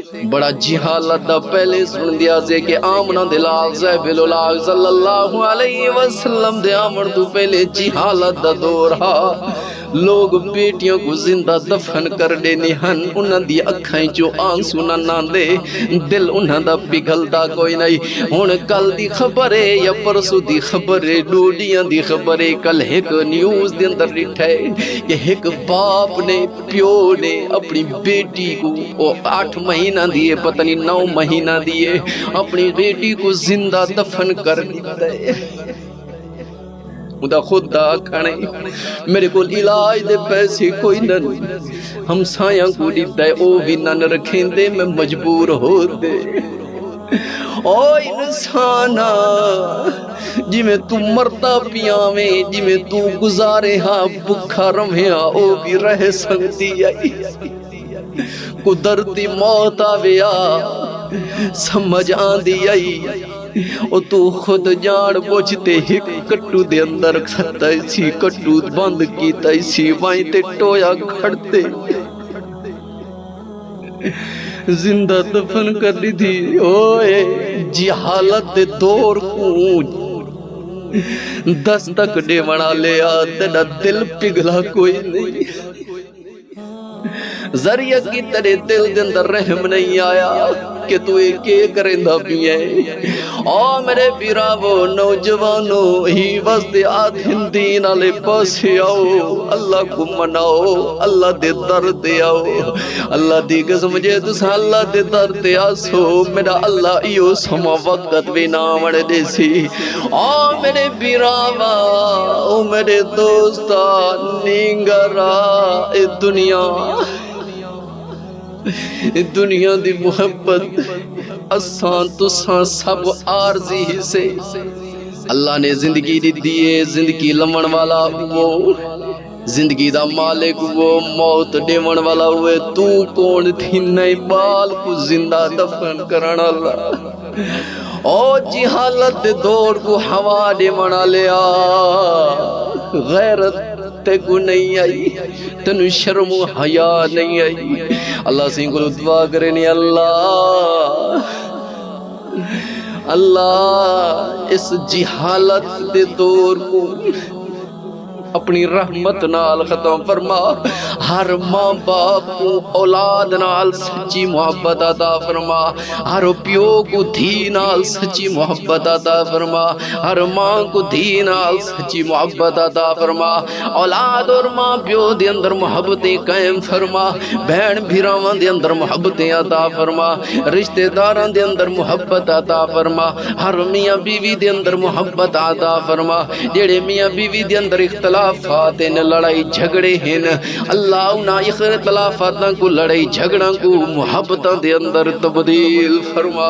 بڑا جہالت دا پہلے سن دیا سے کہ آمنہ دلال زیب اللہ صلی اللہ علیہ وسلم دے آمن تو پہلے جہالت دا دور ہا لوگ بیٹیوں کو زندہ دفن کر دینے ہن انہاں دی اکھائیں جو آنسو نہ دے دل انہاں دا پگھلتا کوئی نہیں ہن کل دی خبر ہے یا پرسو دی خبر ہے ڈوڈیاں دی خبر ہے کل ایک نیوز دے اندر لکھا ہے کہ ایک باپ نے پیو نے اپنی بیٹی کو 8 مہینہ دیے پتہ نہیں 9 مہینہ دیے اپنی بیٹی کو زندہ دفن کر دیتا ہے خدا خدا کھانے میرے کو علاج دے پیسے کوئی نہ ہم سایاں کو دیتا ہے او بھی نہ رکھیں دے میں مجبور ہو دے او انسانا جی میں تو مرتا پیاویں جی میں تو گزارے ہاں بکھا رمہیں او بھی رہ سکتی ہے قدرتی موت آویا سمجھ آن دی آئی او تو خود جان بوجھتے ہی کٹو دے اندر کھتا سی کٹو بند کیتا سی وائیں تے ٹویا کھڑتے زندہ دفن کر دی تھی اوئے جہالت دور کو دستک دے بنا لیا تیرا دل پگھلا کوئی نہیں ذریعہ کی تیرے دل دے اندر رحم نہیں آیا کہ تو ایک کریں دا بھی ہے میرے بیراو نوجوانو ہی وسط آدھن دین آلے پاسے آؤ اللہ کو مناؤ اللہ دے در دے آؤ اللہ دی قسم جے تسا اللہ دے در دے آسو میرا اللہ ایو سما وقت بھی نامڑ دے سی میرے بیراو میرے دوستا نینگرا دنیا دی محبت اسان تساں سب عارضی ہی سے اللہ نے زندگی دی دیئے زندگی لمن والا وہ زندگی دا مالک وہ موت دیون والا ہوئے تو کون تھی نئی بال کو زندہ دفن کرنا اللہ جہالت دور کو ہوا دیون لیا غیرت تے کو نہیں آئی تنو شرم و حیا نہیں آئی اللہ سین کو دعا کرنی اللہ اس جہالت دے دور کو اپنی رحمت نال ختم فرما ہر ماں باپ کو اولاد نال سچی محبت عطا فرما ہر پیو کو دھی نال سچی محبت عطا فرما ہر ماں کو دھی نال سچی محبت عطا فرما اولاد اور ماں پیو دے اندر محبتیں قائم فرما بہن بھراواں دے اندر محبتیں عطا فرما رشتہ داراں دے اندر محبت عطا فرما ہر میاں بیوی دے اندر محبت عطا فرما جڑے میاں بیوی دے اندر اختلاف اختلافات لڑائی جھگڑے ہیں اللہ انہاں اختلافات کو لڑائی جھگڑاں کو محبتاں دے اندر تبدیل فرما